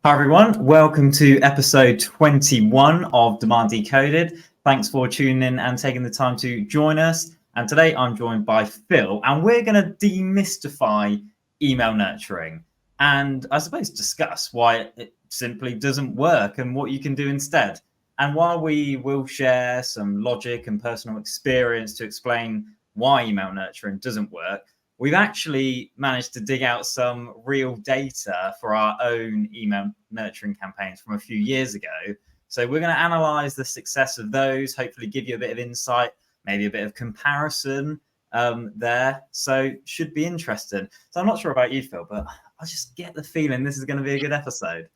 Hi everyone, welcome to episode 21 of Demand Decoded. Thanks for tuning in and taking the time to join us. And today I'm joined by Phil, and we're going to demystify email nurturing and I suppose discuss why it simply doesn't work and what you can do instead. And while we will share some logic and personal experience to explain why email nurturing doesn't work, we've actually managed to dig out some real data for our own email nurturing campaigns from a few years ago. So we're going to analyze the success of those, hopefully give you a bit of insight, maybe a bit of comparison there. So should be interesting. So I'm not sure about you, Phil, but I just get the feeling this is going to be a good episode.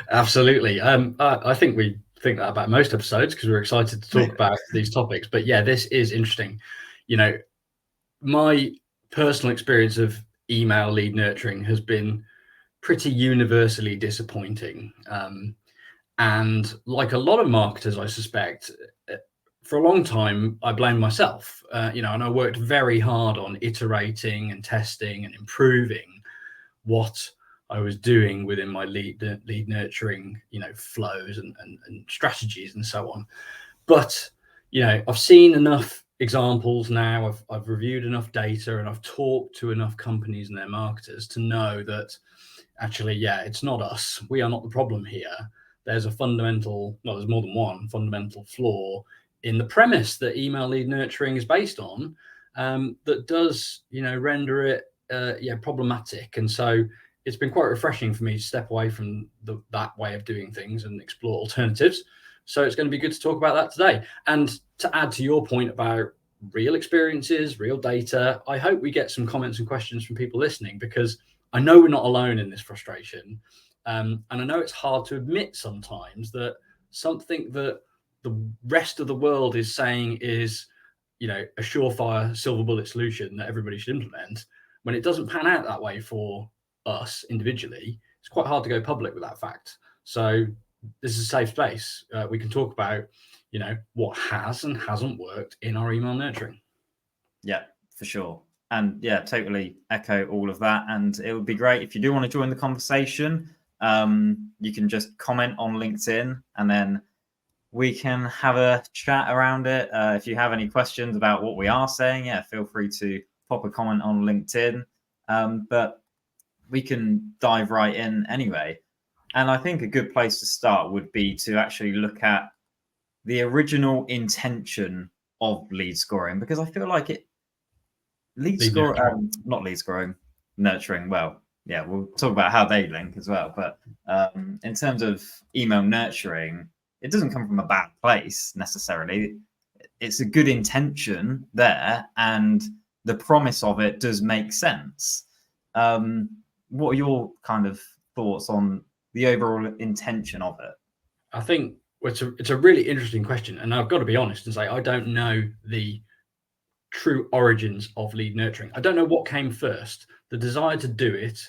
Absolutely. I think we think that about most episodes because we're excited to talk about these topics. But yeah, this is interesting. You know, my personal experience of email lead nurturing has been pretty universally disappointing. And like a lot of marketers, I suspect, for a long time, I blamed myself, and I worked very hard on iterating and testing and improving what I was doing within my lead nurturing, flows and strategies and so on. But, I've seen enough examples now, I've reviewed enough data, and I've talked to enough companies and their marketers to know that actually, it's not us. We are not the problem here. There's there's more than one fundamental flaw in the premise that email lead nurturing is based on, that does, render it, problematic. And so it's been quite refreshing for me to step away from that way of doing things and explore alternatives. So it's going to be good to talk about that today. And to add to your point about real experiences, real data, I hope we get some comments and questions from people listening, because I know we're not alone in this frustration. And I know it's hard to admit sometimes that something that the rest of the world is saying is, a surefire silver bullet solution that everybody should implement, when it doesn't pan out that way for us individually, it's quite hard to go public with that fact. So this is a safe space. We can talk about, what has and hasn't worked in our email nurturing. Yeah, for sure. And yeah, totally echo all of that. And it would be great if you do want to join the conversation. You can just comment on LinkedIn and then we can have a chat around it. If you have any questions about what we are saying, feel free to pop a comment on LinkedIn. But we can dive right in anyway. And I think a good place to start would be to actually look at the original intention of lead scoring, because I feel like nurturing. Well, yeah, we'll talk about how they link as well. But in terms of email nurturing, it doesn't come from a bad place necessarily. It's a good intention there, and the promise of it does make sense. What are your kind of thoughts on the overall intention of it? I think it's a really interesting question, and I've got to be honest and say I don't know the true origins of lead nurturing. I don't know what came first, the desire to do it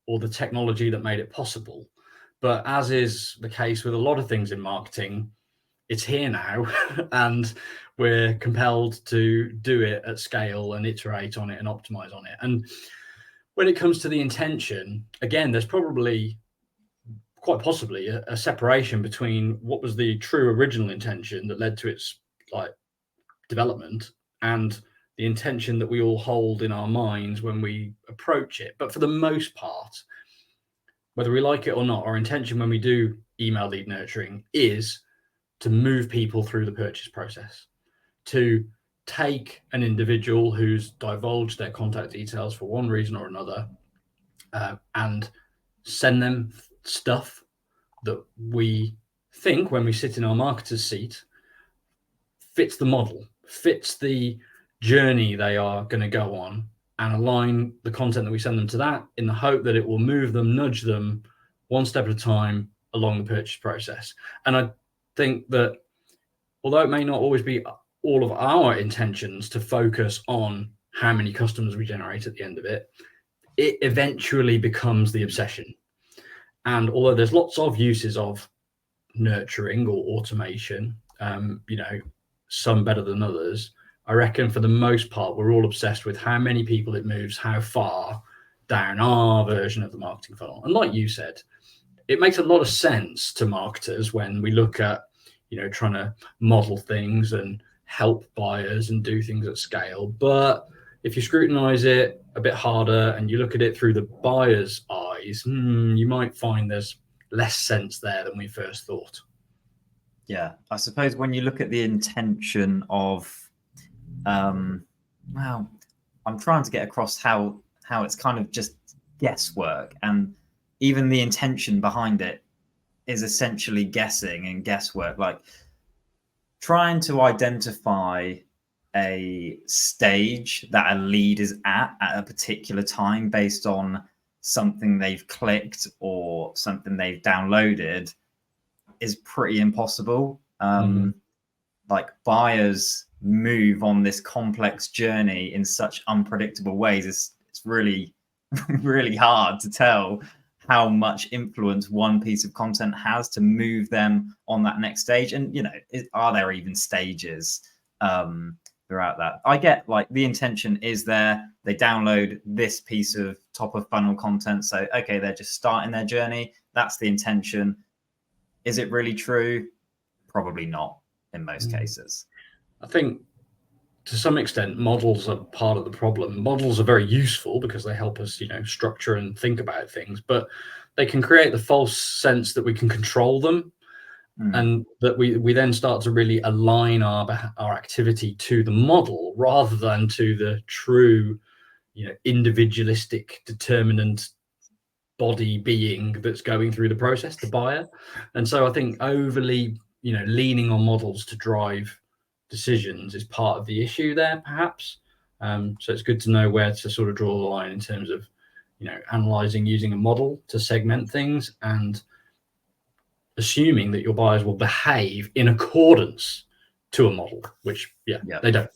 or the technology that made it possible. But as is the case with a lot of things in marketing, it's here now and we're compelled to do it at scale and iterate on it and optimize on it. And when it comes to the intention, again, there's probably quite possibly a separation between what was the true original intention that led to its development and the intention that we all hold in our minds when we approach it. But for the most part, whether we like it or not, our intention when we do email lead nurturing is to move people through the purchase process, to take an individual who's divulged their contact details for one reason or another, and send them stuff that we think, when we sit in our marketer's seat, fits the model, fits the journey they are going to go on, and align the content that we send them to that in the hope that it will move them, nudge them one step at a time along the purchase process. And I think that although it may not always be all of our intentions to focus on how many customers we generate at the end of it, it eventually becomes the obsession. And although there's lots of uses of nurturing or automation, some better than others, I reckon for the most part, we're all obsessed with how many people it moves, how far down our version of the marketing funnel. And like you said, it makes a lot of sense to marketers when we look at, trying to model things and help buyers and do things at scale. But if you scrutinize it a bit harder and you look at it through the buyer's eyes, you might find there's less sense there than we first thought. Yeah, I suppose when you look at the intention of, well, I'm trying to get across how it's kind of just guesswork, and even the intention behind it is essentially guessing and guesswork, like trying to identify a stage that a lead is at a particular time based on something they've clicked or something they've downloaded is pretty impossible. Like buyers move on this complex journey in such unpredictable ways. It's really, really hard to tell how much influence one piece of content has to move them on that next stage. And, are there even stages throughout that? I get like the intention is there. They download this piece of top of funnel content. So, okay, they're just starting their journey. That's the intention. Is it really true? Probably not in most cases. I think to some extent, models are part of the problem. Models are very useful because they help us, structure and think about things, but they can create the false sense that we can control them, and that we then start to really align our activity to the model rather than to the true, individualistic determinant body being that's going through the process, the buyer. And so I think overly, leaning on models to drive decisions is part of the issue there, perhaps. So it's good to know where to sort of draw the line in terms of, analyzing using a model to segment things and assuming that your buyers will behave in accordance to a model, which they don't.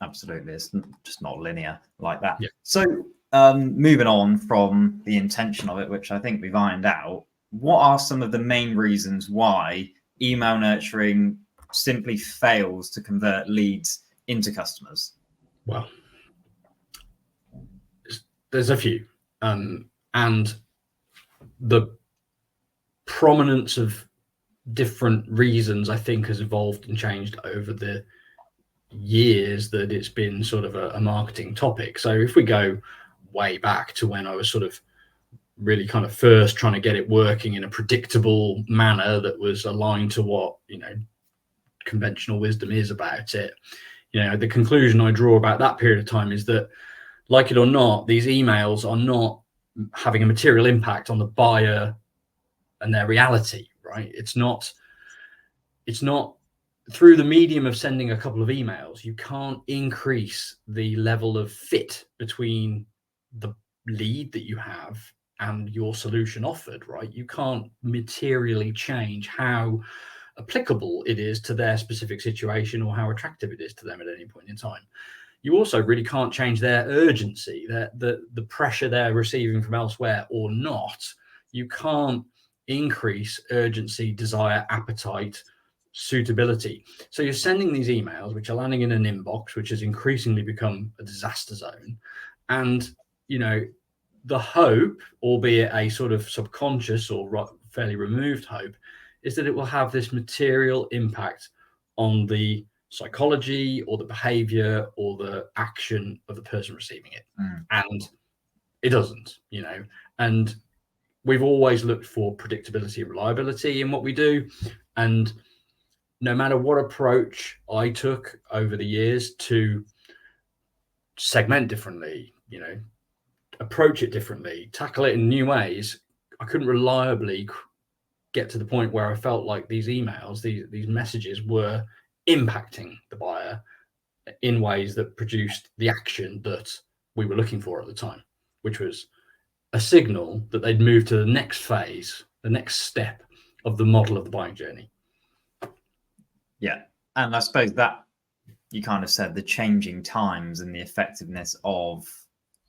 Absolutely, it's just not linear like that. Yeah. So moving on from the intention of it, which I think we've ironed out, what are some of the main reasons why email nurturing simply fails to convert leads into customers? Well, there's a few, and the prominence of different reasons I think has evolved and changed over the years that it's been sort of a marketing topic. So if we go way back to when I was sort of really kind of first trying to get it working in a predictable manner that was aligned to what conventional wisdom is about it, the conclusion I draw about that period of time is that, like it or not, these emails are not having a material impact on the buyer and their reality, right? It's not through the medium of sending a couple of emails, you can't increase the level of fit between the lead that you have and your solution offered, right? You can't materially change how applicable it is to their specific situation or how attractive it is to them at any point in time. You also really can't change their urgency, the pressure they're receiving from elsewhere or not. You can't increase urgency, desire, appetite, suitability. So you're sending these emails which are landing in an inbox which has increasingly become a disaster zone, and the hope, albeit a sort of subconscious or fairly removed hope, is that it will have this material impact on the psychology or the behavior or the action of the person receiving it. And it doesn't, and we've always looked for predictability and reliability in what we do. And no matter what approach I took over the years to segment differently, approach it differently, tackle it in new ways, I couldn't reliably get to the point where I felt like these emails, these messages were impacting the buyer in ways that produced the action that we were looking for at the time, which was a signal that they'd moved to the next phase, the next step of the model of the buying journey. Yeah. And I suppose that you kind of said the changing times and the effectiveness of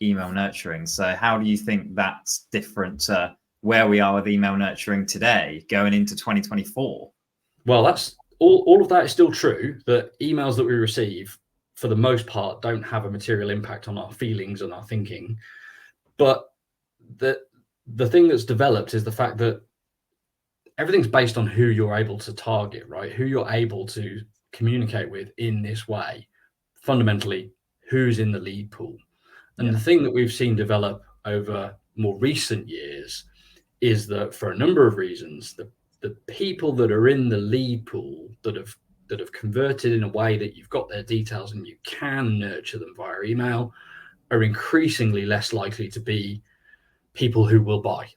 email nurturing. So how do you think that's different to where we are with email nurturing today going into 2024? Well, that's all of that is still true, that emails that we receive for the most part don't have a material impact on our feelings and our thinking, but the thing that's developed is the fact that everything's based on who you're able to target, right? Who you're able to communicate with in this way. Fundamentally, who's in the lead pool. And the thing that we've seen develop over more recent years is that, for a number of reasons, the people that are in the lead pool that have converted in a way that you've got their details and you can nurture them via email are increasingly less likely to be people who will buy.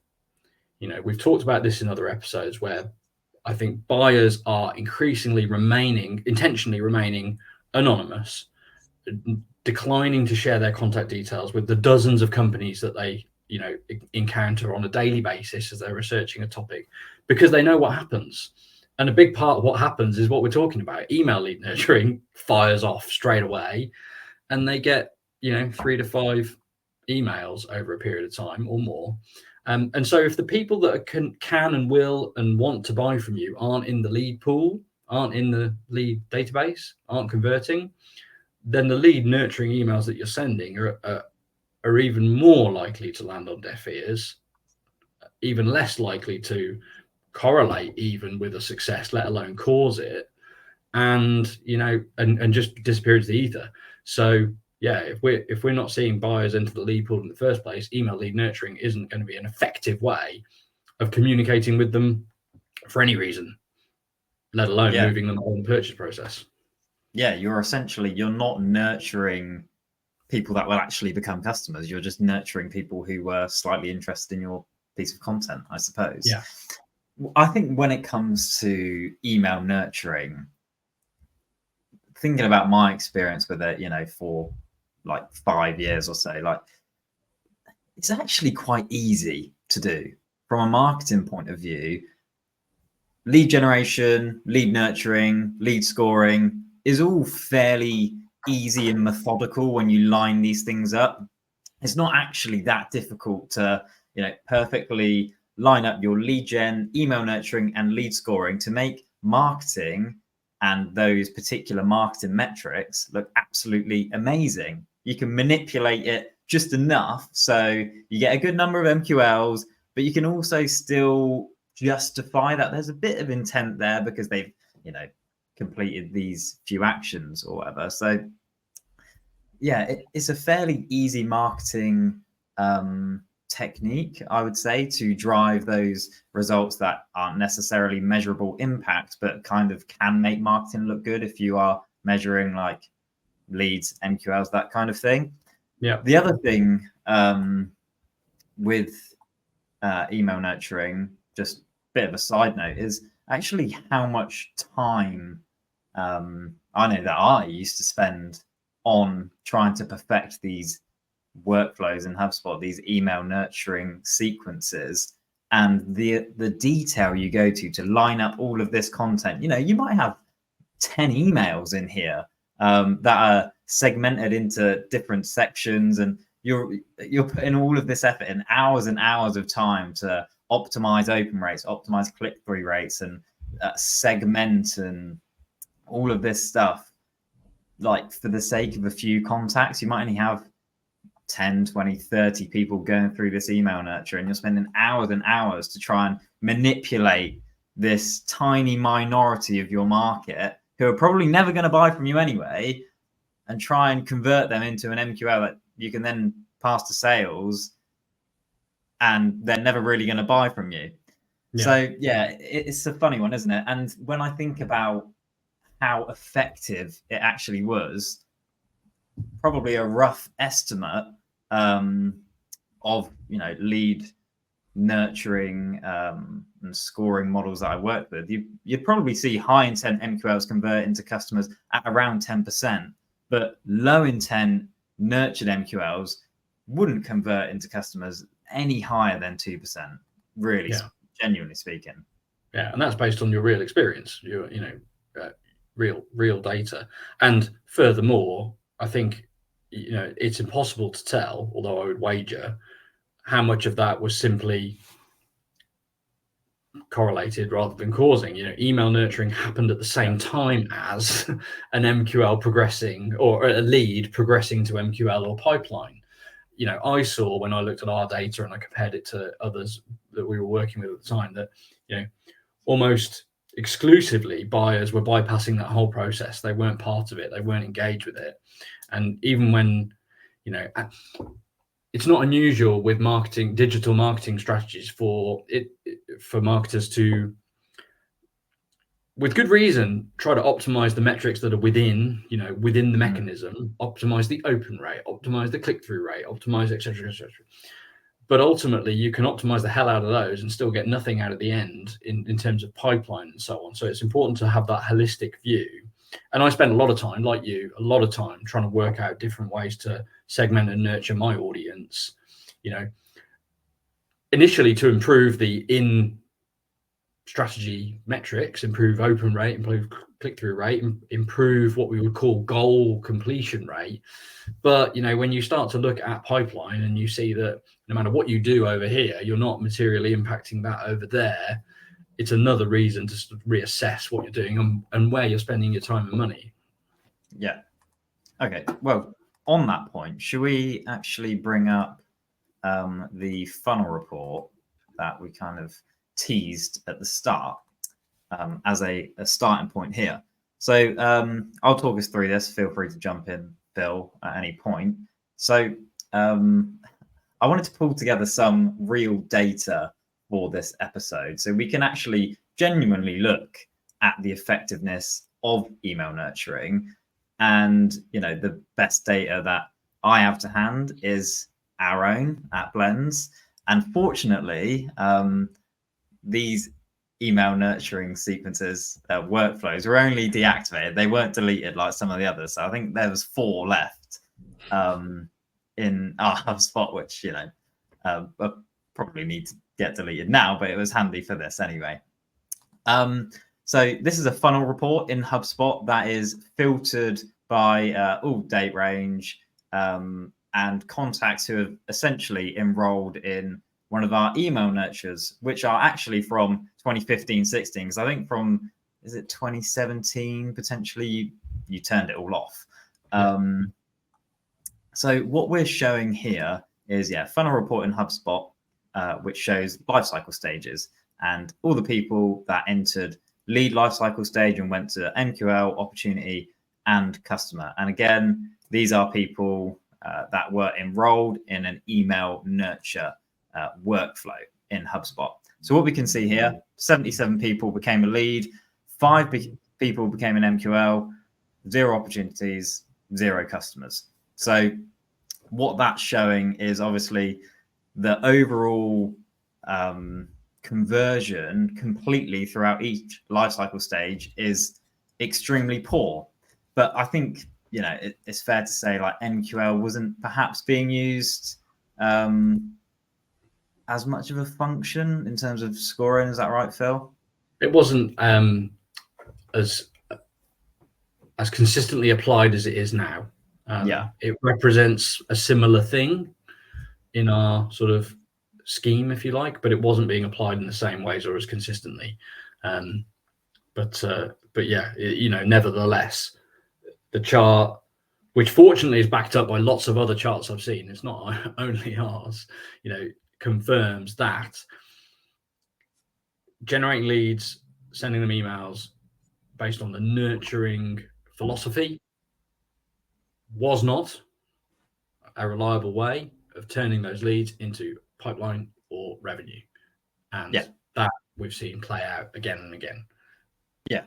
You know, we've talked about this in other episodes where I think buyers are increasingly intentionally remaining anonymous, declining to share their contact details with the dozens of companies that they, you know, encounter on a daily basis as they're researching a topic, because they know what happens. And a big part of what happens is what we're talking about. Email lead nurturing fires off straight away, and they get, you know, 3 to 5 emails over a period of time or more. And so if the people that can and will and want to buy from you aren't in the lead pool, aren't in the lead database, aren't converting, then the lead nurturing emails that you're sending are even more likely to land on deaf ears, even less likely to correlate even with a success, let alone cause it, and, you know, and just disappear into the ether. So yeah, if we're not seeing buyers into the lead pool in the first place, email lead nurturing isn't going to be an effective way of communicating with them for any reason, let alone moving them on the purchase process. Yeah, you're not nurturing people that will actually become customers. You're just nurturing people who were slightly interested in your piece of content, I suppose. Yeah. I think when it comes to email nurturing, thinking about my experience with it, you know, for like 5 years or so, like, it's actually quite easy to do from a marketing point of view. Lead generation, lead nurturing, lead scoring is all fairly easy and methodical when you line these things up. It's not actually that difficult to, you know, perfectly line up your lead gen, email nurturing, and lead scoring to make marketing and those particular marketing metrics look absolutely amazing. You can manipulate it just enough so you get a good number of MQLs, but you can also still justify that there's a bit of intent there because they've, you know, completed these few actions or whatever. So yeah, it's a fairly easy marketing technique, I would say, to drive those results that aren't necessarily measurable impact, but kind of can make marketing look good if you are measuring like leads, MQLs, that kind of thing. Yeah. The other thing with email nurturing, just a bit of a side note, is actually how much time I know that I used to spend on trying to perfect these workflows in HubSpot, these email nurturing sequences, and the detail you go to line up all of this content. You know, you might have 10 emails in here that are segmented into different sections, and you're putting all of this effort in, hours and hours of time to optimize open rates, optimize click-through rates, and segment and all of this stuff. Like, for the sake of a few contacts, you might only have 10, 20, 30 people going through this email nurture, and you're spending hours and hours to try and manipulate this tiny minority of your market who are probably never going to buy from you anyway, and try and convert them into an MQL that you can then pass to sales, and they're never really going to buy from you. Yeah. So yeah, it's a funny one, isn't it? And when I think about how effective it actually was, probably a rough estimate of, you know, lead nurturing and scoring models that I worked with, you'd probably see high intent MQLs convert into customers at around 10%, but low intent nurtured MQLs wouldn't convert into customers any higher than 2%, really, genuinely speaking. Yeah, and that's based on your real experience, your, you know, real data. And furthermore, I think, you know, it's impossible to tell, although I would wager, how much of that was simply correlated rather than causing. You know, email nurturing happened at the same time as an MQL progressing, or a lead progressing to MQL or pipeline. you know, I saw when I looked at our data and I compared it to others that we were working with at the time, that, you know, almost exclusively buyers were bypassing that whole process. They weren't part of it. They weren't engaged with it. And even when, you know, it's not unusual with marketing, digital marketing strategies for marketers to, with good reason, try to optimize the metrics that are within, you know, within the mechanism, optimize the open rate, optimize the click-through rate, optimize, etc., etc. But ultimately, you can optimize the hell out of those and still get nothing out at the end in terms of pipeline and so on. So it's important to have that holistic view. And I spend a lot of time, like you, a lot of time trying to work out different ways to segment and nurture my audience, you know, initially to improve the in strategy metrics, improve open rate, improve click-through rate, improve what we would call goal completion rate. But, you know, when you start to look at pipeline and you see that no matter what you do over here, you're not materially impacting that over there, it's another reason to sort of reassess what you're doing and where you're spending your time and money. Yeah. Okay. Well, on that point, should we actually bring up the funnel report that we kind of teased at the start as a starting point here? So I'll talk us through this. Feel free to jump in, Phil, at any point. So I wanted to pull together some real data for this episode so we can actually genuinely look at the effectiveness of email nurturing. And, you know, the best data that I have to hand is our own at Blends. And fortunately, these email nurturing sequences, workflows were only deactivated. They weren't deleted like some of the others. So I think there was 4 left in our HubSpot, which, you know, probably need to get deleted now, but it was handy for this anyway. So this is a funnel report in HubSpot that is filtered by all date range and contacts who have essentially enrolled in one of our email nurtures, which are actually from 2015-16. Because I think from, is it 2017, potentially you turned it all off. So what we're showing here is, funnel report in HubSpot, which shows lifecycle stages and all the people that entered lead lifecycle stage and went to MQL, opportunity, and customer. And again, these are people that were enrolled in an email nurture workflow in HubSpot. So what we can see here, 77 people became a lead, 5 people became an MQL, 0 opportunities, 0 customers. So what that's showing is obviously the overall conversion completely throughout each lifecycle stage is extremely poor. But I think, you know, it's fair to say like MQL wasn't perhaps being used as much of a function in terms of scoring. Is that right, Phil? It wasn't as consistently applied as it is now. It represents a similar thing in our sort of scheme, if you like, but it wasn't being applied in the same ways or as consistently. But yeah, you know, nevertheless, the chart, which fortunately is backed up by lots of other charts I've seen, it's not only ours, you know, confirms that generating leads, sending them emails based on the nurturing philosophy was not a reliable way of turning those leads into pipeline or revenue. And that we've seen play out again and again. Yeah.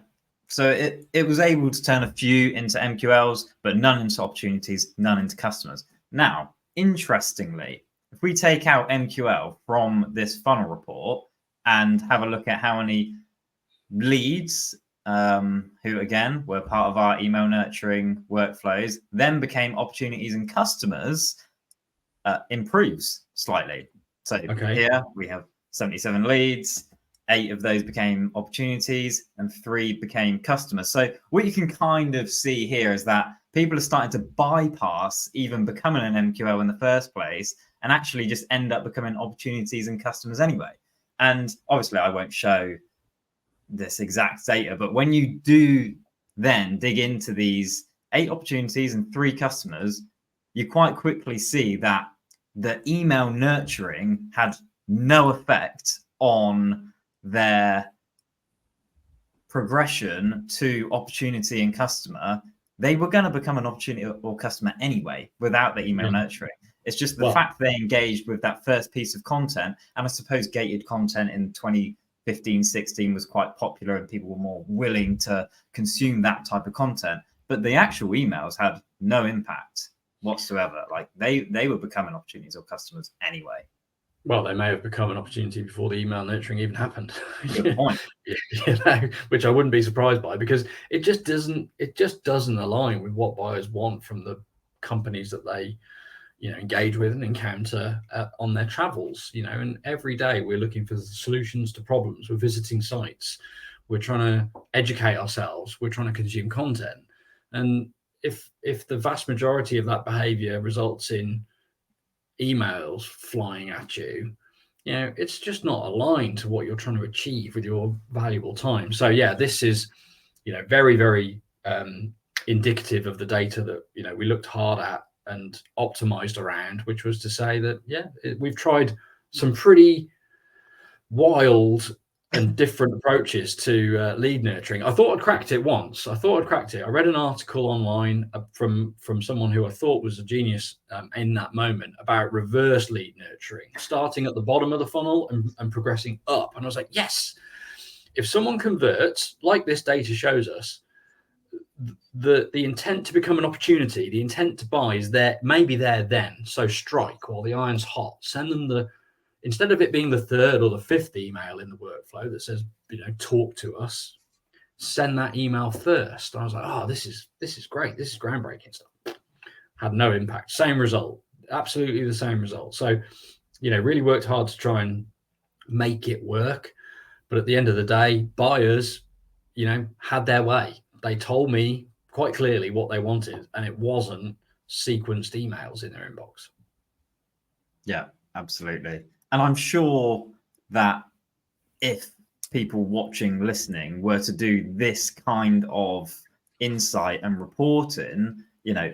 So it was able to turn a few into MQLs, but none into opportunities, none into customers. Now, interestingly, if we take out MQL from this funnel report and have a look at how many leads who, again, were part of our email nurturing workflows, then became opportunities and customers, improves slightly. So here we have 77 leads. 8 of those became opportunities and 3 became customers. So what you can kind of see here is that people are starting to bypass even becoming an MQL in the first place and actually just end up becoming opportunities and customers anyway. And obviously I won't show this exact data, but when you do then dig into these 8 opportunities and 3 customers, you quite quickly see that the email nurturing had no effect on their progression to opportunity and customer, they were going to become an opportunity or customer anyway without the email nurturing. It's just the fact they engaged with that first piece of content. And I suppose gated content in 2015, 16 was quite popular and people were more willing to consume that type of content. But the actual emails had no impact whatsoever. Like they were becoming opportunities or customers anyway. Well, they may have become an opportunity before the email nurturing even happened. Good point. Which I wouldn't be surprised by, because it just doesn't align with what buyers want from the companies that they engage with and encounter on their travels. And every day we're looking for solutions to problems. We're visiting sites. We're trying to educate ourselves. We're trying to consume content. And if the vast majority of that behavior results in emails flying at you, it's just not aligned to what you're trying to achieve with your valuable time. So yeah, this is very, very indicative of the data that we looked hard at and optimized around, which was to say that we've tried some pretty wild and different approaches to lead nurturing. I thought I'd cracked it once. I read an article online from someone who I thought was a genius in that moment about reverse lead nurturing, starting at the bottom of the funnel and progressing up. And I was like, yes, if someone converts, like this data shows us, the intent to become an opportunity, the intent to buy is there, maybe there then. So strike while the iron's hot. Send them instead of it being the third or the fifth email in the workflow that says, talk to us, send that email first. And I was like, oh, this is great. This is groundbreaking stuff. Had no impact. Same result. Absolutely the same result. So, really worked hard to try and make it work. But at the end of the day, buyers, had their way. They told me quite clearly what they wanted, and it wasn't sequenced emails in their inbox. Yeah, absolutely. And I'm sure that if people watching, listening were to do this kind of insight and reporting,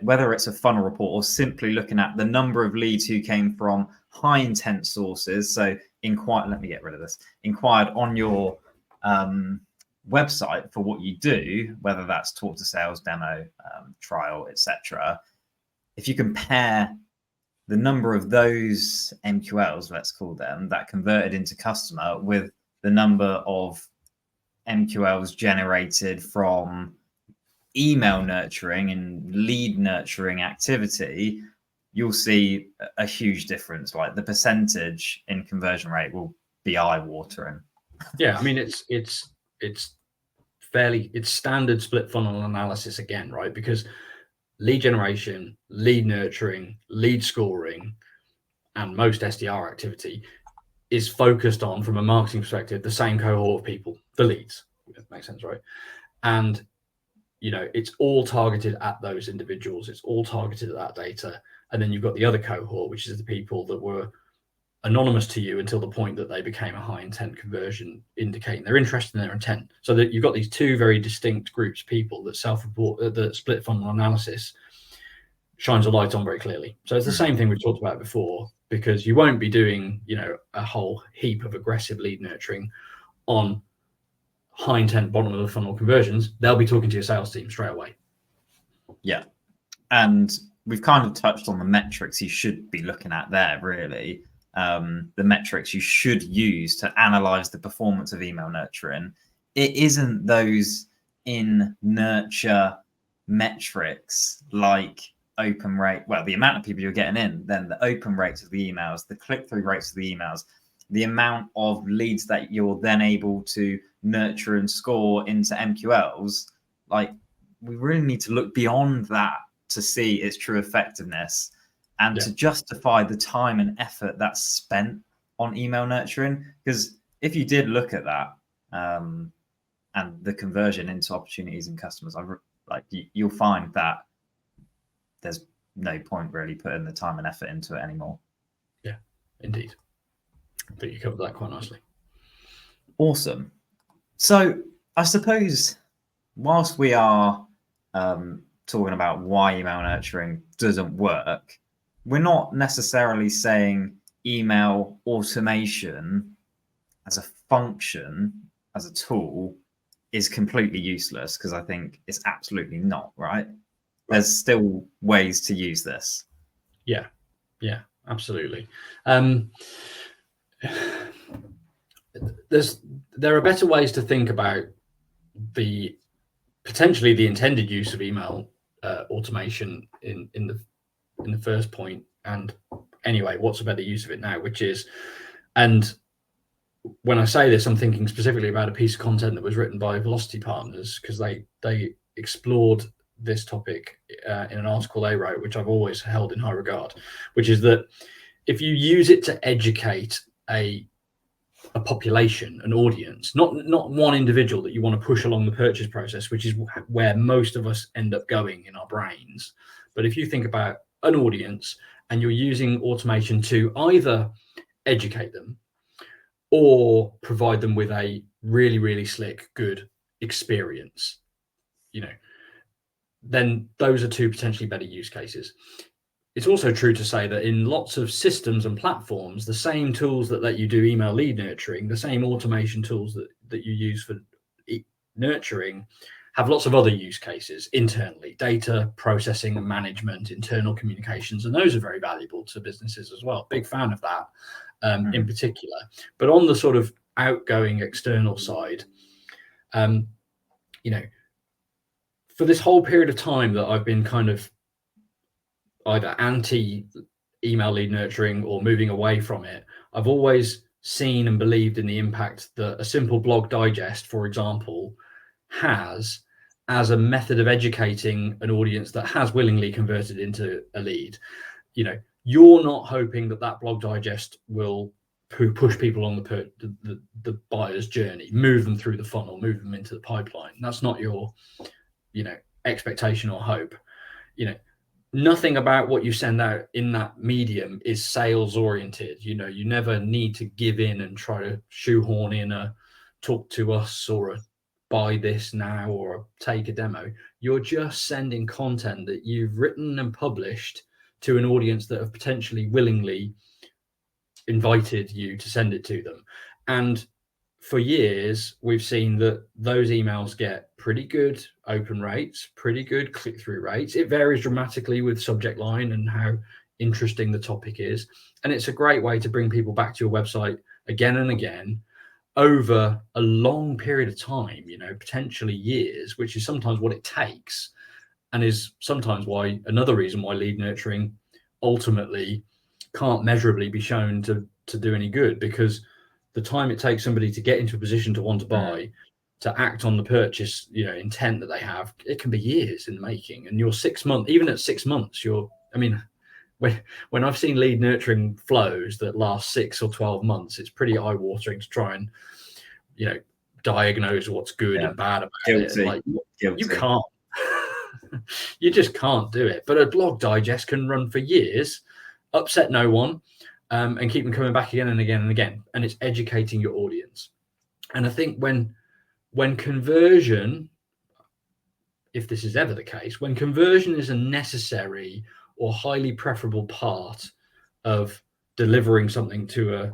whether it's a funnel report or simply looking at the number of leads who came from high intent sources. So inquired on your website for what you do, whether that's talk to sales, demo, trial, etc. If you compare the number of those MQLs, let's call them, that converted into customer with the number of MQLs generated from email nurturing and lead nurturing activity, you'll see a huge difference. Like the percentage in conversion rate will be eye-watering. Yeah, I mean, it's standard split funnel analysis again, right? Because lead generation, lead nurturing, lead scoring, and most SDR activity is focused on, from a marketing perspective, the same cohort of people, the leads. That makes sense, right? And it's all targeted at those individuals. It's all targeted at that data. And then you've got the other cohort, which is the people that were anonymous to you until the point that they became a high intent conversion, indicating their interest and their intent. So that you've got these two very distinct groups of people that self-report, the split funnel analysis shines a light on very clearly. So it's the same thing we've talked about before, because you won't be doing, a whole heap of aggressive lead nurturing on high intent bottom of the funnel conversions. They'll be talking to your sales team straight away. Yeah. And we've kind of touched on the metrics you should be looking at there, really. The metrics you should use to analyze the performance of email nurturing. It isn't those in nurture metrics like open rate, well, the amount of people you're getting in, then the open rates of the emails, the click-through rates of the emails, the amount of leads that you're then able to nurture and score into MQLs. Like, we really need to look beyond that to see its true effectiveness and to justify the time and effort that's spent on email nurturing. Because if you did look at that and the conversion into opportunities and customers, you'll find that there's no point really putting the time and effort into it anymore. Yeah, indeed. I think you covered that quite nicely. Awesome. So I suppose whilst we are talking about why email nurturing doesn't work, we're not necessarily saying email automation as a function, as a tool, is completely useless, because I think it's absolutely not, right? There's still ways to use this. Yeah, absolutely. There are better ways to think about potentially the intended use of email automation in the first point. And anyway, what's a better use of it now? And when I say this, I'm thinking specifically about a piece of content that was written by Velocity Partners, because they explored this topic in an article they wrote, which I've always held in high regard, which is that if you use it to educate a population, an audience, not one individual that you want to push along the purchase process, which is where most of us end up going in our brains. But if you think about an audience and you're using automation to either educate them or provide them with a really, really slick, good experience, then those are two potentially better use cases. It's also true to say that in lots of systems and platforms, the same tools that let you do email lead nurturing, the same automation tools that you use for nurturing, have lots of other use cases internally: data processing and management, internal communications, and those are very valuable to businesses as well. Big fan of that in particular. But on the sort of outgoing external side, for this whole period of time that I've been kind of either anti email lead nurturing or moving away from it, I've always seen and believed in the impact that a simple blog digest, for example, has as a method of educating an audience that has willingly converted into a lead. You're not hoping that blog digest will push people on the buyer's journey, move them through the funnel, move them into the pipeline. That's not your expectation or hope. Nothing about what you send out in that medium is sales oriented. You never need to give in and try to shoehorn in a talk to us or a buy this now or a take a demo. You're just sending content that you've written and published to an audience that have potentially willingly invited you to send it to them. And for years, we've seen that those emails get pretty good open rates, pretty good click-through rates. It varies dramatically with subject line and how interesting the topic is. And it's a great way to bring people back to your website again and again over a long period of time, potentially years, which is sometimes what it takes, and is sometimes another reason why lead nurturing ultimately can't measurably be shown to do any good, because the time it takes somebody to get into a position to want to buy, to act on the purchase, intent that they have, it can be years in the making. And even at 6 months, when I've seen lead nurturing flows that last 6 or 12 months, it's pretty eye-watering to try and, diagnose what's good and bad about it. You can't. You just can't do it. But a blog digest can run for years, upset no one, and keep them coming back again and again and again. And it's educating your audience. And I think when conversion, if this is ever the case, when conversion is a necessary or highly preferable part of delivering something to a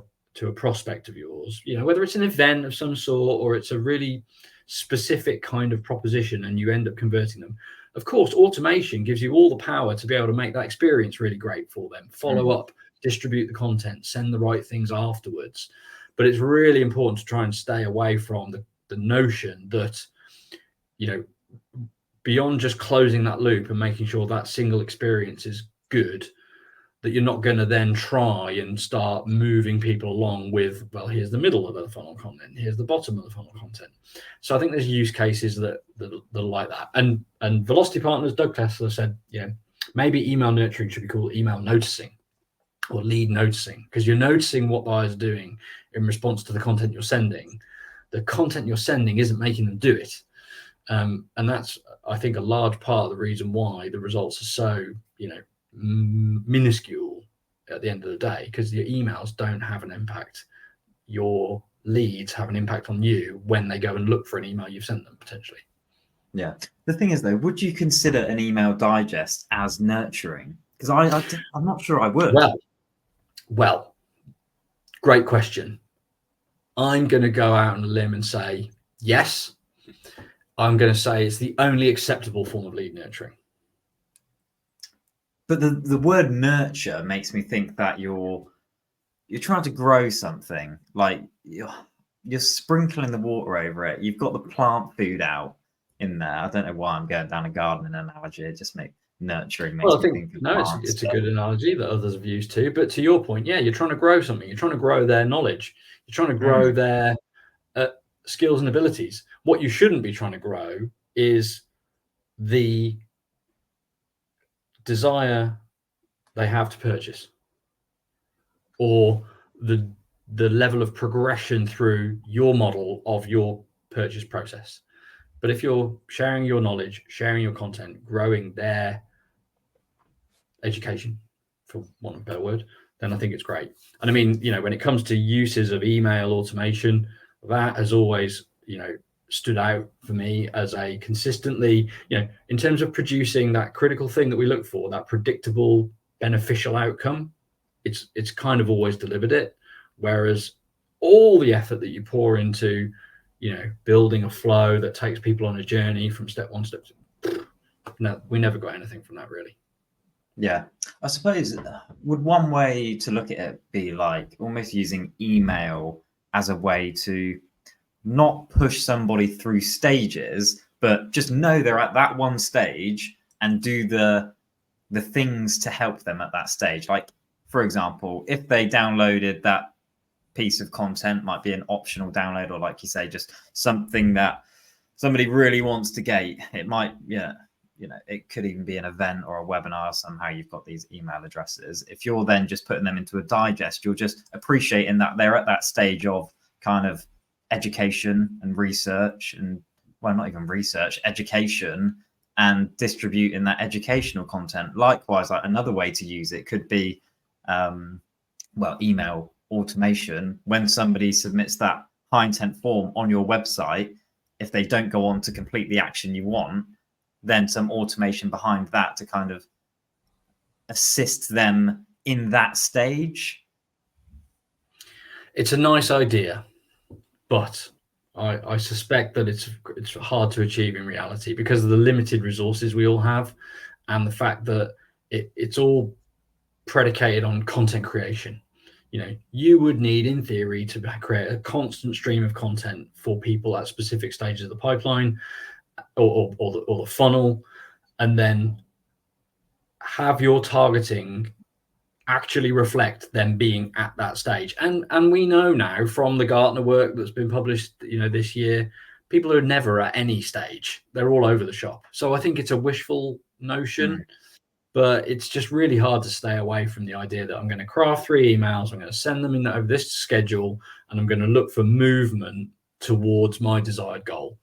prospect of yours, whether it's an event of some sort or it's a really specific kind of proposition and you end up converting them, of course, automation gives you all the power to be able to make that experience really great for them, follow up, distribute the content, send the right things afterwards. But it's really important to try and stay away from the notion that, beyond just closing that loop and making sure that single experience is good, that you're not going to then try and start moving people along with, well, here's the middle of the funnel content, here's the bottom of the funnel content. So I think there's use cases that are like that. And Velocity Partners, Doug Kessler said, maybe email nurturing should be called email noticing or lead noticing, because you're noticing what buyers are doing in response to the content you're sending. The content you're sending isn't making them do it. And that's, I think, a large part of the reason why the results are so, minuscule at the end of the day, because your emails don't have an impact. Your leads have an impact on you when they go and look for an email you've sent them, potentially. Yeah. The thing is, though, would you consider an email digest as nurturing? Because I'm not sure I would. Well, great question. I'm going to go out on a limb and say yes. I'm going to say it's the only acceptable form of lead nurturing. But the word nurture makes me think that you're trying to grow something, like you're sprinkling the water over it. You've got the plant food out in there. I don't know why I'm going down a gardening analogy. It just nurturing makes me think of plants. It's a good analogy that others have used too. But to your point, yeah, you're trying to grow something. You're trying to grow their knowledge. You're trying to grow their skills and abilities. What you shouldn't be trying to grow is the desire they have to purchase, or the level of progression through your model of your purchase process. But if you're sharing your knowledge, sharing your content, growing their education, for want of a better word, then I think it's great. And I mean, when it comes to uses of email automation, that has always, stood out for me as a consistently, in terms of producing that critical thing that we look for, that predictable, beneficial outcome, it's kind of always delivered it. Whereas all the effort that you pour into, building a flow that takes people on a journey from step one, no, we never got anything from that really. Yeah, I suppose would one way to look at it be like almost using email as a way to not push somebody through stages, but just know they're at that one stage and do the things to help them at that stage. Like, for example, if they downloaded that piece of content, might be an optional download, or like you say, just something that somebody really wants to gate. It might, it could even be an event or a webinar. Somehow you've got these email addresses. If you're then just putting them into a digest, you're just appreciating that they're at that stage of kind of education and research, and well, not even research, education, and distributing that educational content. Likewise, like another way to use it could be, email automation. When somebody submits that high intent form on your website, if they don't go on to complete the action you want, then some automation behind that to kind of assist them in that stage. It's a nice idea, but I suspect that it's hard to achieve in reality because of the limited resources we all have, and the fact that it's all predicated on content creation. You would need, in theory, to create a constant stream of content for people at specific stages of the pipeline or the funnel, and then have your targeting actually reflect them being at that stage. And we know now from the Gartner work that's been published, this year, people are never at any stage. They're all over the shop. So I think it's a wishful notion, but it's just really hard to stay away from the idea that I'm going to craft 3 emails, I'm going to send them in over this schedule, and I'm going to look for movement towards my desired goal.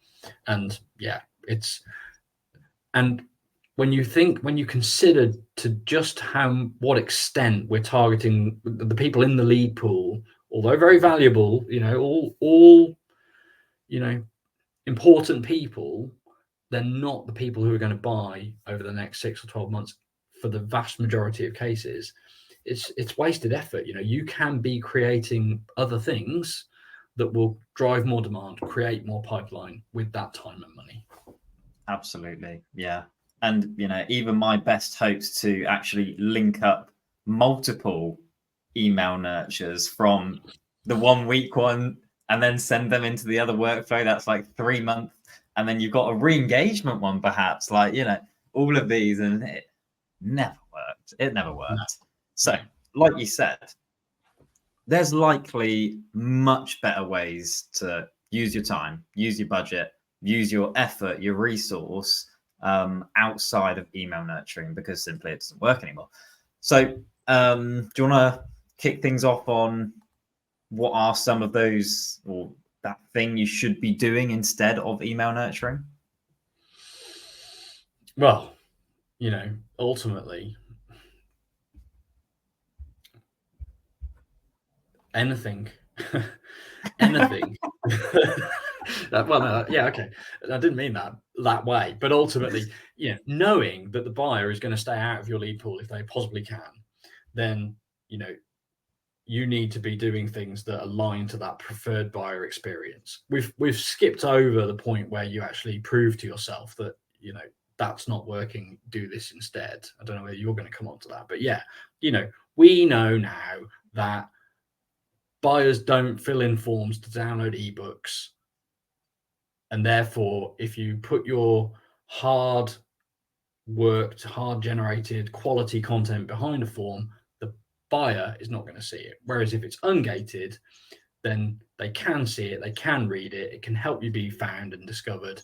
And yeah, when you consider to just what extent we're targeting the people in the lead pool, although very valuable, all important people, they're not the people who are going to buy over the next 6 or 12 months for the vast majority of cases. It's wasted effort. You can be creating other things that will drive more demand, create more pipeline with that time and money. Absolutely. Yeah. And, even my best hopes to actually link up multiple email nurtures from the 1 week one and then send them into the other workflow, that's like 3 months. And then you've got a re-engagement one, perhaps, like, all of these, and it never worked. It never worked. No. So, like you said, there's likely much better ways to use your time, use your budget, use your effort, your resource outside of email nurturing, because simply it doesn't work anymore. So do you want to kick things off on what are some of those, or that thing you should be doing instead of email nurturing? Well, ultimately, anything Well, no, yeah, okay. I didn't mean that way, but ultimately, knowing that the buyer is going to stay out of your lead pool if they possibly can, then you need to be doing things that align to that preferred buyer experience. We've skipped over the point where you actually prove to yourself that that's not working. Do this instead. I don't know whether you're going to come on to that, but yeah, we know now that buyers don't fill in forms to download ebooks. And therefore, if you put your hard worked, hard generated quality content behind a form, the buyer is not going to see it. Whereas if it's ungated, then they can see it, they can read it, it can help you be found and discovered,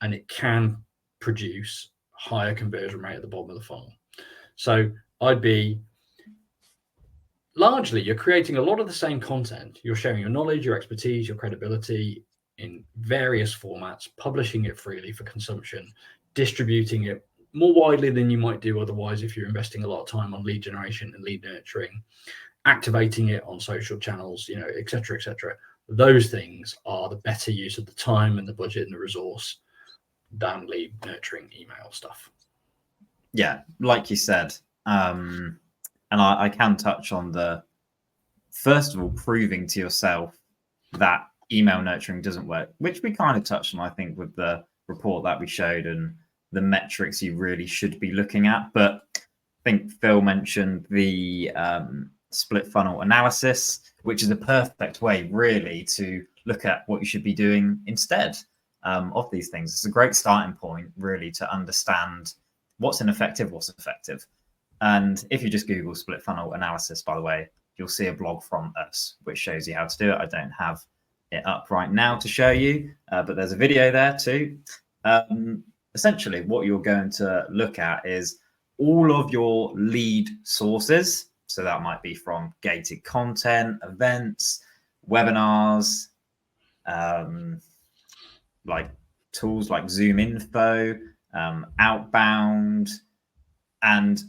and it can produce higher conversion rate at the bottom of the funnel. So I'd be largely, you're creating a lot of the same content. You're sharing your knowledge, your expertise, your credibility in various formats, publishing it freely for consumption, distributing it more widely than you might do otherwise if you're investing a lot of time on lead generation and lead nurturing, activating it on social channels, et cetera, et cetera. Those things are the better use of the time and the budget and the resource than lead nurturing email stuff. Yeah, like you said, and I can touch on the, first of all, proving to yourself that email nurturing doesn't work, which we kind of touched on, I think, with the report that we showed and the metrics you really should be looking at. But I think Phil mentioned the split funnel analysis, which is a perfect way really to look at what you should be doing instead of these things. It's a great starting point really to understand what's ineffective, what's effective. And if you just Google split funnel analysis, by the way, you'll see a blog from us which shows you how to do it. I don't have it up right now to show you, but there's a video there too. Essentially, what you're going to look at is all of your lead sources. So that might be from gated content, events, webinars, like tools like Zoom Info, outbound, and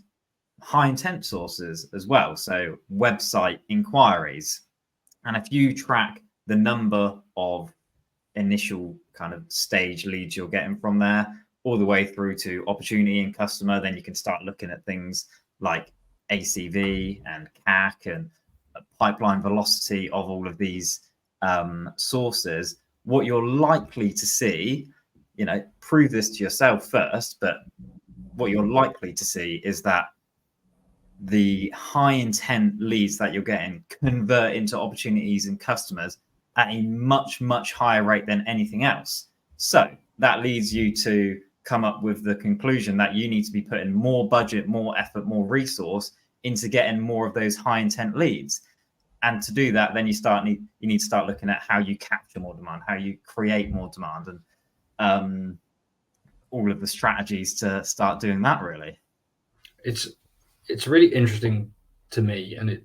high intent sources as well. So website inquiries. And if you track the number of initial kind of stage leads you're getting from there all the way through to opportunity and customer, then you can start looking at things like ACV and CAC and pipeline velocity of all of these sources. What you're likely to see, prove this to yourself first, but what you're likely to see is that the high intent leads that you're getting convert into opportunities and customers at a much, much higher rate than anything else. So that leads you to come up with the conclusion that you need to be putting more budget, more effort, more resource into getting more of those high intent leads. And to do that, then you need to start looking at how you capture more demand, how you create more demand, and all of the strategies to start doing that. Really, it's really interesting to me, and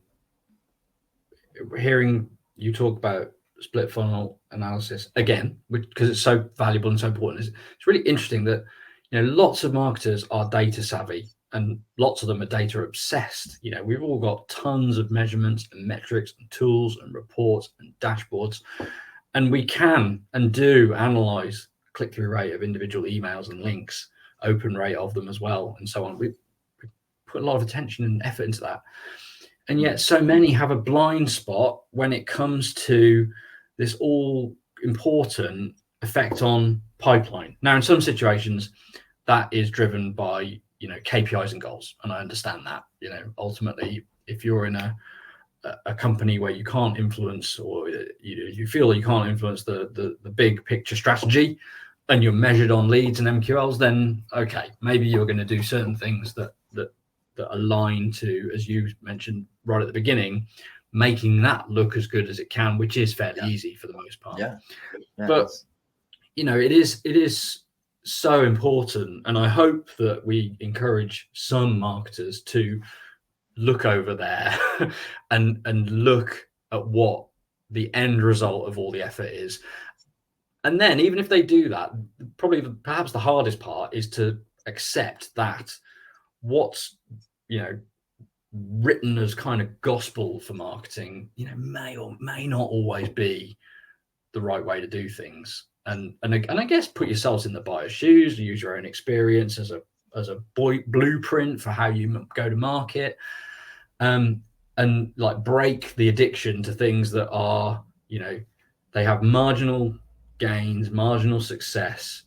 hearing you talk about split funnel analysis again, because it's so valuable and so important. It's really interesting that lots of marketers are data savvy and lots of them are data obsessed. We've all got tons of measurements and metrics and tools and reports and dashboards, and we can and do analyze click-through rate of individual emails and links, open rate of them as well, and so on. We put a lot of attention and effort into that. And yet so many have a blind spot when it comes to this all important effect on pipeline. Now, in some situations, that is driven by, KPIs and goals. And I understand that, ultimately, if you're in a company where you can't influence, or you feel you can't influence the big picture strategy, and you're measured on leads and MQLs, then okay, maybe you're going to do certain things that align to, as you mentioned right at the beginning, making that look as good as it can, which is fairly easy for the most part. Yeah. But it is so important, and I hope that we encourage some marketers to look over there and look at what the end result of all the effort is. And then even if they do that, perhaps the hardest part is to accept that what's written as kind of gospel for marketing may or may not always be the right way to do things. and I guess put yourselves in the buyer's shoes, use your own experience as a blueprint for how you go to market, and like break the addiction to things that are, they have marginal gains, marginal success,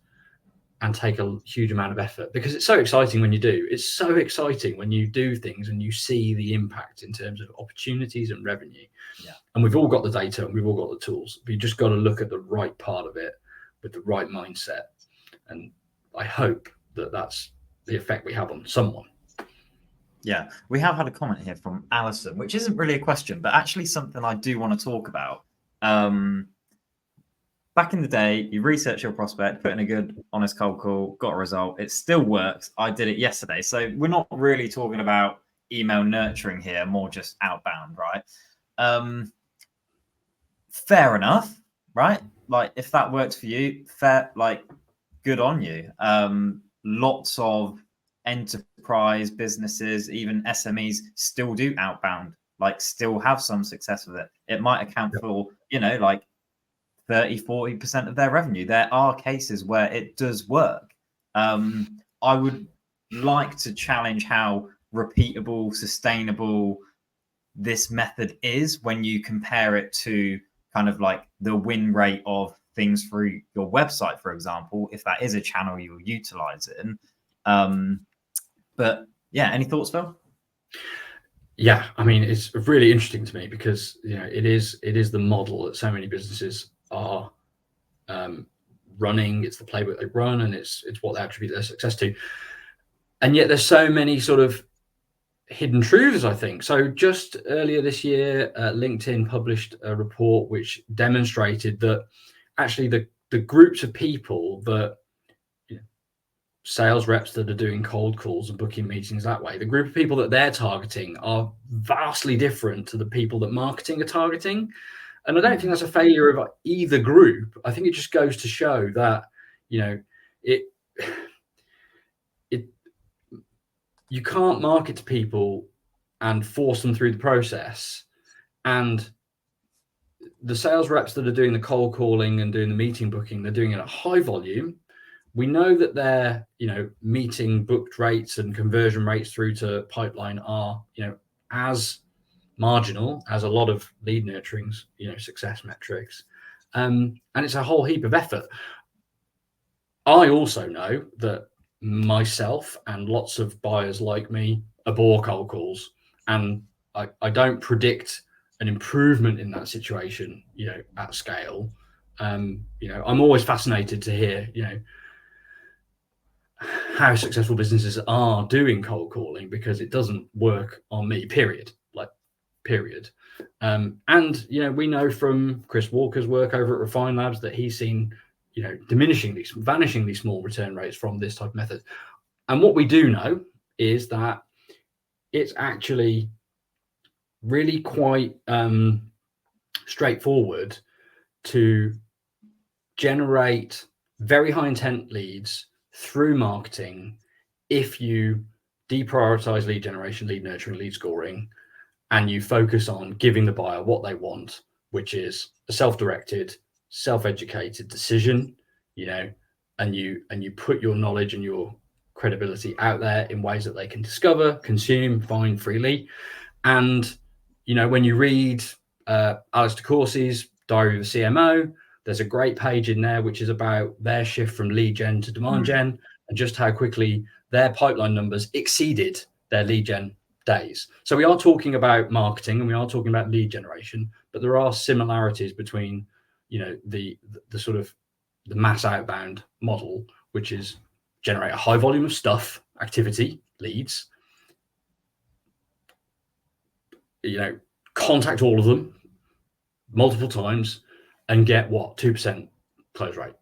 and take a huge amount of effort, because it's so exciting when you do. It's so exciting when you do things and you see the impact in terms of opportunities and revenue. Yeah. And we've all got the data and we've all got the tools, but you just got to look at the right part of it with the right mindset. And I hope that that's the effect we have on someone. Yeah, we have had a comment here from Alison, which isn't really a question, but actually something I do want to talk about. Back in the day, you research your prospect, put in a good, honest cold call, got a result. It still works. I did it yesterday. So we're not really talking about email nurturing here, more just outbound, right? Fair enough, right? Like if that works for you, fair, like good on you. Lots of enterprise businesses, even SMEs, still do outbound, like still have some success with it. It might account for, like 30-40% of their revenue. There are cases where it does work. I would like to challenge how repeatable, sustainable this method is when you compare it to kind of like the win rate of things through your website, for example, if that is a channel you're utilizing. But yeah, any thoughts, Phil? Yeah, I mean, it's really interesting to me because it is the model that so many businesses are running. It's the playbook they run, and it's what they attribute their success to. And yet there's so many sort of hidden truths, I think. So just earlier this year, LinkedIn published a report which demonstrated that actually the groups of people that sales reps that are doing cold calls and booking meetings that way, the group of people that they're targeting are vastly different to the people that marketing are targeting. And I don't think that's a failure of either group. I think it just goes to show that, you can't market to people and force them through the process. And the sales reps that are doing the cold calling and doing the meeting booking, they're doing it at high volume. We know that their, meeting booked rates and conversion rates through to pipeline are, as marginal as a lot of lead nurturing's, success metrics. And it's a whole heap of effort. I also know that myself and lots of buyers like me abhor cold calls, and I don't predict an improvement in that situation, at scale. I'm always fascinated to hear, how successful businesses are doing cold calling, because it doesn't work on me, period. And we know from Chris Walker's work over at Refine Labs that he's seen vanishingly small return rates from this type of method. And what we do know is that it's actually really quite straightforward to generate very high intent leads through marketing if you deprioritize lead generation, lead nurturing, lead scoring, and you focus on giving the buyer what they want, which is a self-directed, self-educated decision, and you put your knowledge and your credibility out there in ways that they can discover, consume, find freely. And when you read Alistair Corsi's Diary of a CMO, there's a great page in there which is about their shift from lead gen to demand gen, and just how quickly their pipeline numbers exceeded their lead gen days. So we are talking about marketing and we are talking about lead generation, but there are similarities between the sort of the mass outbound model, which is generate a high volume of stuff, activity, leads, contact all of them multiple times and get 2% close rate,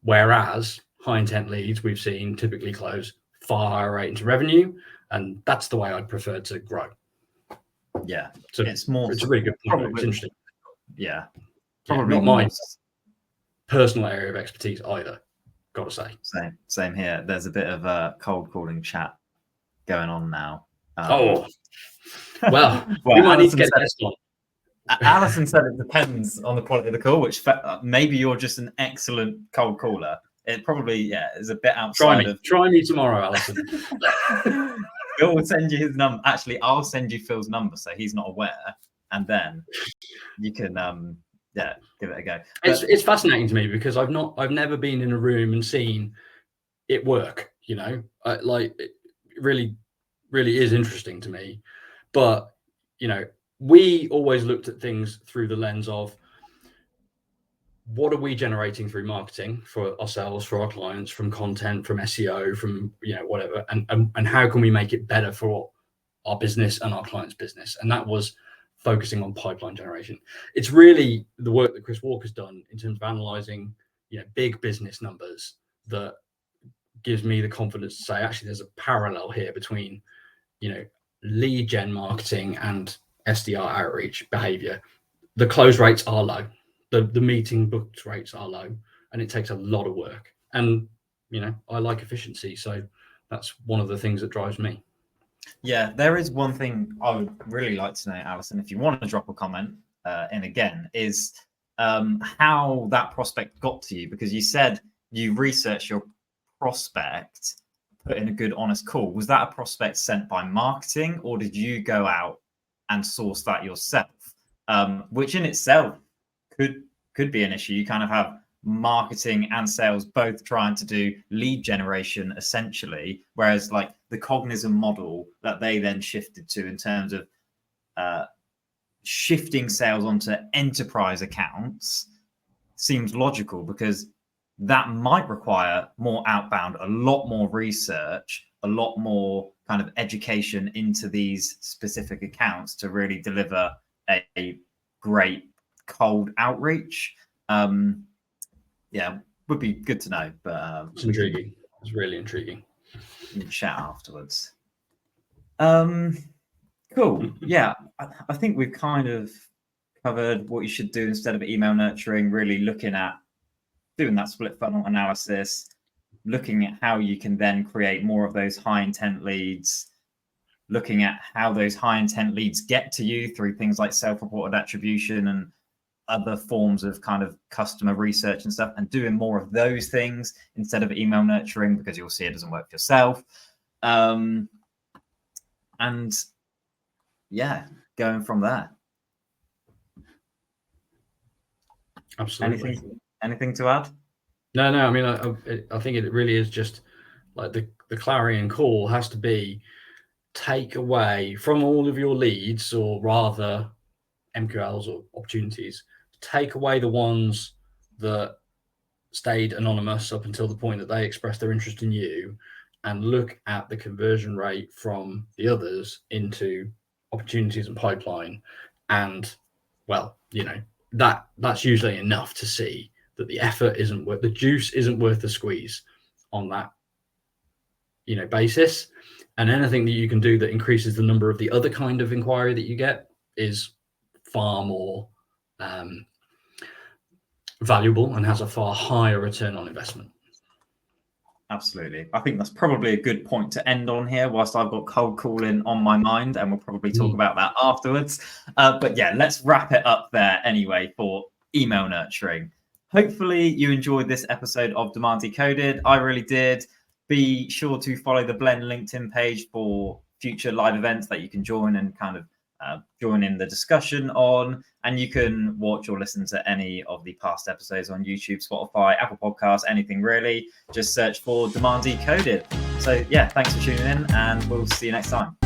whereas high intent leads we've seen typically close far higher rate into revenue, and that's the way I'd prefer to grow. Yeah, so it's a really good point. It's interesting. Yeah, probably not my personal area of expertise either, gotta say. Same here. There's a bit of a cold calling chat going on now. Well, we might need to get a guest on. Alison said it depends on the quality of the call, which maybe you're just an excellent cold caller. It probably is a bit outside of. Try me tomorrow, Alison. Phil will send you his number. Actually, I'll send you Phil's number so he's not aware, and then you can give it a go. It's fascinating to me because I've never been in a room and seen it work. It really is interesting to me. But we always looked at things through the lens of what are we generating through marketing for ourselves, for our clients, from content, from SEO, from whatever, and how can we make it better for our business and our clients' business? And that was focusing on pipeline generation. It's really the work that Chris Walker's done in terms of analyzing big business numbers that gives me the confidence to say actually there's a parallel here between lead gen marketing and SDR outreach behavior. The close rates are low. The meeting booked rates are low, and it takes a lot of work. And I like efficiency, so that's one of the things that drives me. Yeah, there is one thing I would really like to know, Alison, if you want to drop a comment in again, is how that prospect got to you, because you said you researched your prospect, put in a good, honest call. Was that a prospect sent by marketing, or did you go out and source that yourself? Which in itself could be an issue. You kind of have marketing and sales both trying to do lead generation essentially, whereas like the Cognizant model that they then shifted to in terms of shifting sales onto enterprise accounts seems logical, because that might require more outbound, a lot more research, a lot more kind of education into these specific accounts to really deliver a great cold outreach. Would be good to know, but it's intriguing. It's really intriguing. You can chat afterwards. Cool. Yeah, I think we've kind of covered what you should do instead of email nurturing, really looking at doing that split funnel analysis, looking at how you can then create more of those high intent leads, looking at how those high intent leads get to you through things like self-reported attribution and other forms of kind of customer research and stuff, and doing more of those things instead of email nurturing, because you'll see it doesn't work for yourself. And yeah, going from there. Absolutely. Anything to add? No. I mean, I think it really is just like the clarion call has to be take away from all of your leads, or rather MQLs or opportunities, take away the ones that stayed anonymous up until the point that they expressed their interest in you, and look at the conversion rate from the others into opportunities and pipeline. And well, that's usually enough to see that the effort isn't worth, the juice isn't worth the squeeze on that basis. And anything that you can do that increases the number of the other kind of inquiry that you get is far more valuable and has a far higher return on investment. Absolutely. I think that's probably a good point to end on here, whilst I've got cold calling on my mind, and we'll probably talk about that afterwards. But yeah, let's wrap it up there anyway for email nurturing. Hopefully you enjoyed this episode of Demand Decoded. I really did. Be sure to follow the Blend LinkedIn page for future live events that you can join and kind of join in the discussion on. And you can watch or listen to any of the past episodes on YouTube, Spotify, Apple Podcasts, anything really. Just search for Demand Decoded. So yeah, thanks for tuning in, and we'll see you next time.